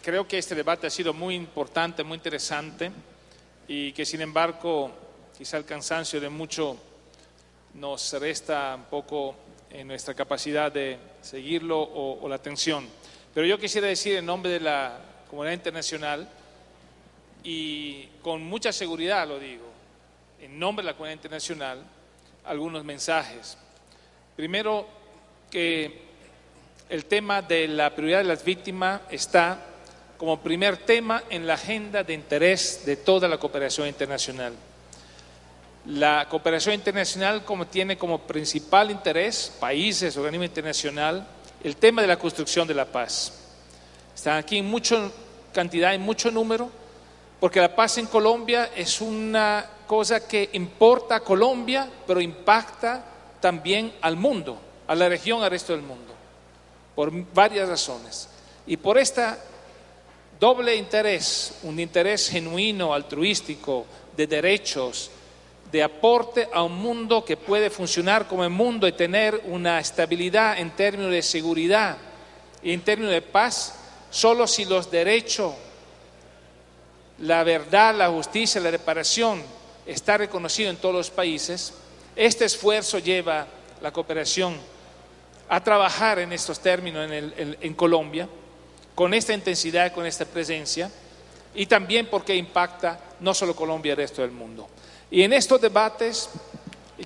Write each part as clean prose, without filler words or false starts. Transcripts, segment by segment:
Creo que este debate ha sido muy importante, muy interesante y que sin embargo quizá el cansancio de mucho nos resta un poco en nuestra capacidad de seguirlo o la atención. Pero yo quisiera decir en nombre de la comunidad internacional y con mucha seguridad lo digo, en nombre de la comunidad internacional, algunos mensajes. Primero, que el tema de la prioridad de las víctimas está como primer tema en la agenda de interés de toda la cooperación internacional. La cooperación internacional tiene como principal interés, países, organismo internacional, el tema de la construcción de la paz. Están aquí en mucha cantidad, en mucho número, porque la paz en Colombia es una cosa que importa a Colombia, pero impacta también al mundo, a la región, al resto del mundo, por varias razones. Y por este doble interés, un interés genuino, altruístico, de derechos, de aporte a un mundo que puede funcionar como el mundo y tener una estabilidad en términos de seguridad y en términos de paz, solo si los derechos, la verdad, la justicia, la reparación está reconocido en todos los países. Este esfuerzo lleva la cooperación a trabajar en estos términos en Colombia, con esta intensidad, con esta presencia, y también porque impacta no solo Colombia, el resto del mundo. Y en estos debates,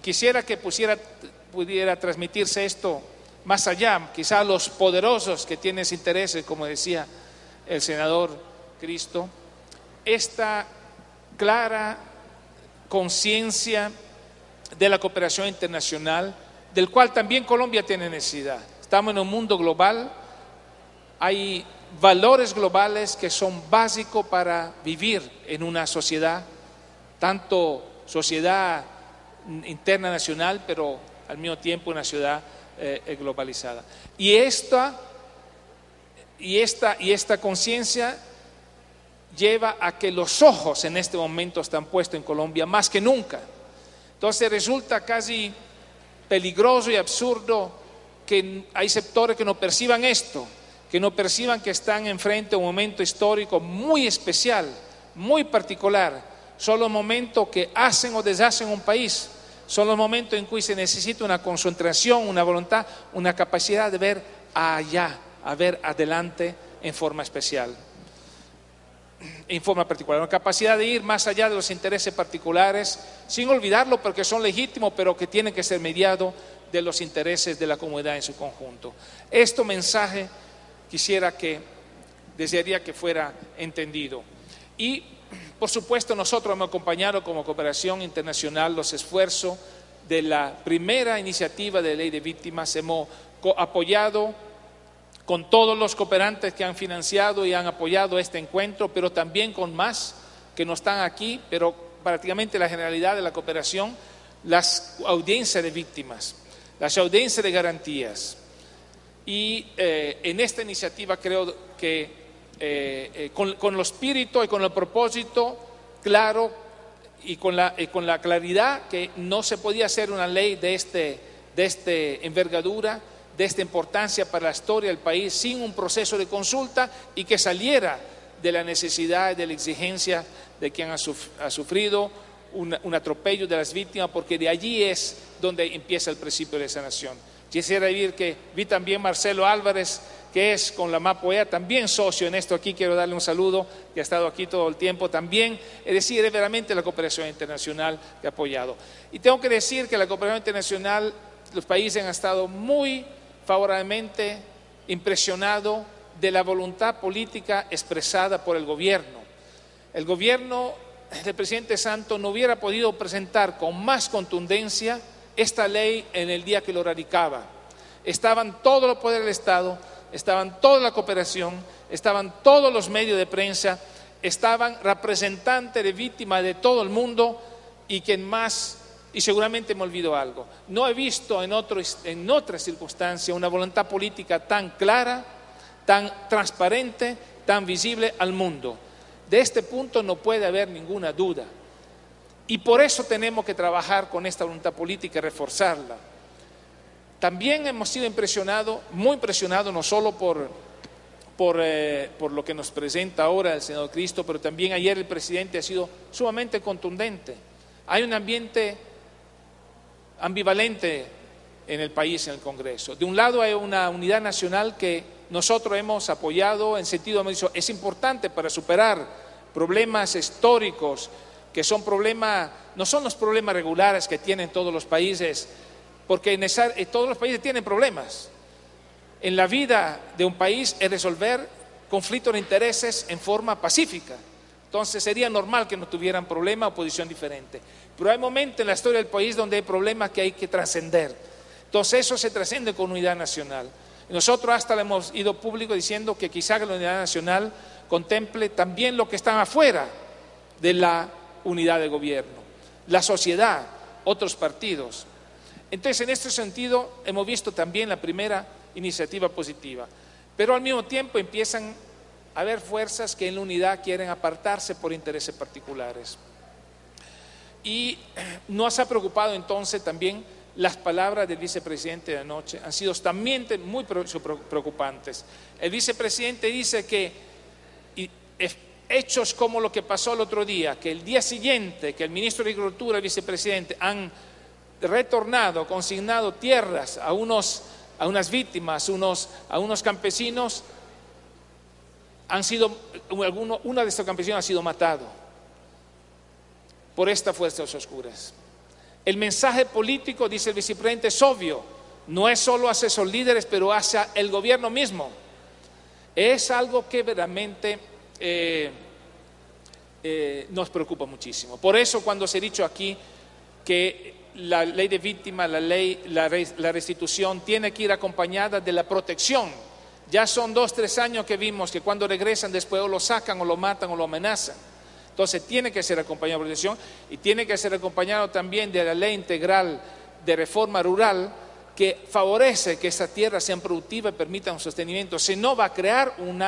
quisiera que pudiera transmitirse esto más allá, quizá los poderosos que tienen ese interés, como decía el senador Cristo, esta clara conciencia de la cooperación internacional, del cual también Colombia tiene necesidad. Estamos en un mundo global, hay valores globales que son básicos para vivir en una sociedad, tanto sociedad interna nacional, pero al mismo tiempo una ciudad globalizada. Y esta conciencia lleva a que los ojos en este momento están puestos en Colombia más que nunca. Entonces resulta casi peligroso y absurdo que hay sectores que no perciban esto, que no perciban que están enfrente a un momento histórico muy especial, muy particular. Son los momentos que hacen o deshacen un país, son los momentos en que se necesita una concentración, una voluntad, una capacidad de ver allá, a ver adelante en forma especial, en forma particular, una capacidad de ir más allá de los intereses particulares, sin olvidarlo porque son legítimos, pero que tienen que ser mediados de los intereses de la comunidad en su conjunto. Este mensaje desearía que fuera entendido. Y por supuesto nosotros hemos acompañado como cooperación internacional los esfuerzos de la primera iniciativa de ley de víctimas, hemos apoyado con todos los cooperantes que han financiado y han apoyado este encuentro, pero también con más que no están aquí, pero prácticamente la generalidad de la cooperación, las audiencias de víctimas, las audiencias de garantías. Y en esta iniciativa creo que con el espíritu y con el propósito claro y con la claridad que no se podía hacer una ley de esta envergadura, de esta importancia para la historia del país sin un proceso de consulta y que saliera de la necesidad y de la exigencia de quien ha sufrido un atropello de las víctimas, porque de allí es donde empieza el principio de sanación. Quisiera decir que vi también Marcelo Álvarez, que es con la MAPOEA también socio en esto aquí, quiero darle un saludo, que ha estado aquí todo el tiempo también, es decir, es verdaderamente la cooperación internacional que ha apoyado. Y tengo que decir que la cooperación internacional, los países han estado muy favorablemente impresionados de la voluntad política expresada por el gobierno. El gobierno del presidente Santos no hubiera podido presentar con más contundencia esta ley en el día que lo radicaba. Estaban todos los poderes del Estado, estaban toda la cooperación, estaban todos los medios de prensa, estaban representantes de víctimas de todo el mundo y quien más, y seguramente me olvido algo, no he visto en otras circunstancias una voluntad política tan clara, tan transparente, tan visible al mundo. De este punto no puede haber ninguna duda. Y por eso tenemos que trabajar con esta voluntad política y reforzarla. También hemos sido impresionados, muy impresionados, no solo por por lo que nos presenta ahora el senador Cristo, pero también ayer el presidente ha sido sumamente contundente. Hay un ambiente ambivalente en el país, en el Congreso. De un lado hay una unidad nacional que nosotros hemos apoyado en sentido, hemos dicho, es importante para superar problemas históricos, que son problemas, no son los problemas regulares que tienen todos los países, porque todos los países tienen problemas. En la vida de un país es resolver conflictos de intereses en forma pacífica. Entonces sería normal que no tuvieran problema o posición diferente. Pero hay momentos en la historia del país donde hay problemas que hay que trascender. Entonces eso se trasciende con unidad nacional. Nosotros hasta le hemos ido público diciendo que quizá la unidad nacional contemple también lo que está afuera de la unidad de gobierno, la sociedad, otros partidos. Entonces, en este sentido, hemos visto también la primera iniciativa positiva, pero al mismo tiempo empiezan a haber fuerzas que en la unidad quieren apartarse por intereses particulares. Y nos ha preocupado entonces también las palabras del vicepresidente de anoche, han sido también muy preocupantes. El vicepresidente dice que hechos como lo que pasó el otro día, que el día siguiente que el ministro de Agricultura y el vicepresidente han retornado, consignado tierras a unas víctimas, a unos campesinos, uno de estos campesinos ha sido matado por estas fuerzas oscuras. El mensaje político, dice el vicepresidente, es obvio, no es solo hacia esos líderes, pero hacia el gobierno mismo. Es algo que verdaderamente nos preocupa muchísimo. Por eso cuando se ha dicho aquí que la ley de víctimas, la restitución tiene que ir acompañada de la protección. Ya son 2 o 3 años que vimos que cuando regresan después o lo sacan o lo matan o lo amenazan. Entonces tiene que ser acompañado de protección y tiene que ser acompañado también de la ley integral de reforma rural que favorece que esas tierras sean productivas y permitan un sostenimiento. Si no, va a crear un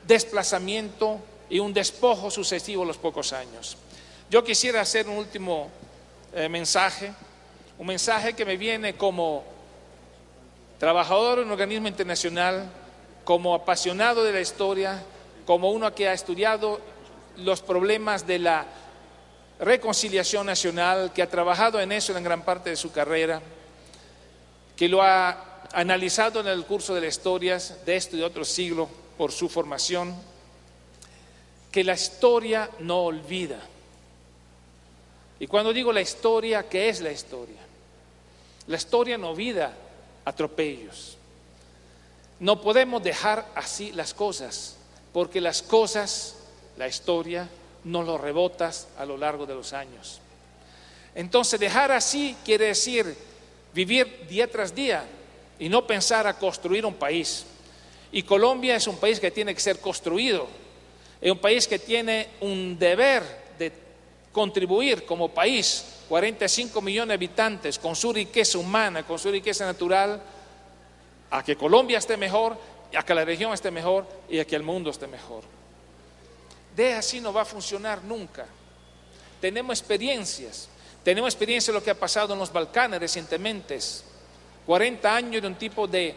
desplazamiento y un despojo sucesivo a los pocos años. Yo quisiera hacer un último mensaje, un mensaje que me viene como trabajador en un organismo internacional, como apasionado de la historia, como uno que ha estudiado los problemas de la reconciliación nacional, que ha trabajado en eso en gran parte de su carrera, que lo ha analizado en el curso de las historias de este y de otro siglo por su formación, que la historia no olvida. Y cuando digo la historia, ¿qué es la historia? La historia no olvida atropellos. No podemos dejar así las cosas, porque las cosas, la historia, nos lo rebotas a lo largo de los años. Entonces, dejar así quiere decir vivir día tras día y no pensar a construir un país. Y Colombia es un país que tiene que ser construido, es un país que tiene un deber de contribuir como país, 45 millones de habitantes, con su riqueza humana, con su riqueza natural, a que Colombia esté mejor, a que la región esté mejor y a que el mundo esté mejor. De así no va a funcionar nunca. Tenemos experiencias de lo que ha pasado en los Balcanes recientemente, 40 años de un tipo de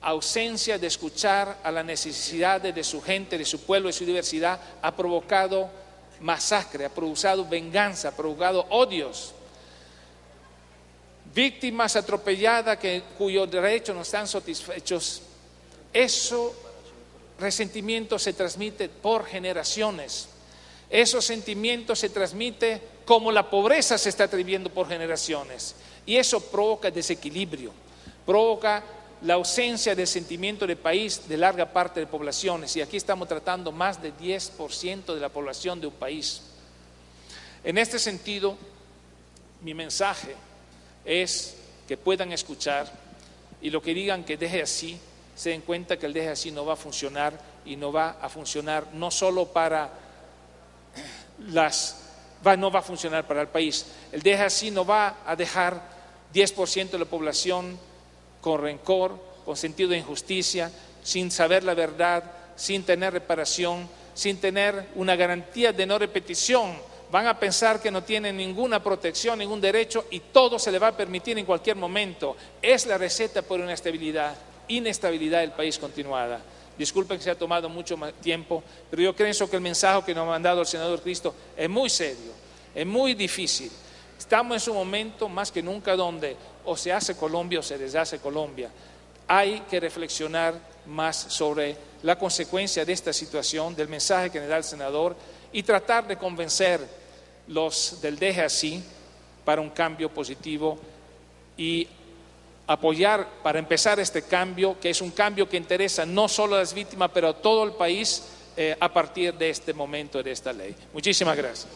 ausencia de escuchar a las necesidades de su gente, de su pueblo, de su diversidad, ha provocado masacre, ha provocado venganza, ha provocado odios, víctimas atropelladas cuyos derechos no están satisfechos. Eso resentimiento se transmite por generaciones. Esos sentimientos se transmiten como la pobreza se está transmitiendo por generaciones. Y eso provoca desequilibrio, provoca la ausencia de sentimiento de país de larga parte de poblaciones. Y aquí estamos tratando más del 10% de la población de un país. En este sentido, mi mensaje es que puedan escuchar y lo que digan que deje así, se den cuenta que el deje así no va a funcionar y no va a funcionar no solo para no va a funcionar para el país. El deje así no va a dejar 10% de la población con rencor, con sentido de injusticia, sin saber la verdad, sin tener reparación, sin tener una garantía de no repetición. Van a pensar que no tienen ninguna protección, ningún derecho y todo se les va a permitir en cualquier momento. Es la receta por una inestabilidad del país continuada. Disculpen que se ha tomado mucho más tiempo, pero yo creo que el mensaje que nos ha mandado el senador Cristo es muy serio, es muy difícil. Estamos en un momento más que nunca donde o se hace Colombia o se deshace Colombia. Hay que reflexionar más sobre la consecuencia de esta situación, del mensaje que nos da el senador, y tratar de convencer los del deje así para un cambio positivo y apoyar para empezar este cambio, que es un cambio que interesa no solo a las víctimas, pero a todo el país a partir de este momento, de esta ley. Muchísimas gracias.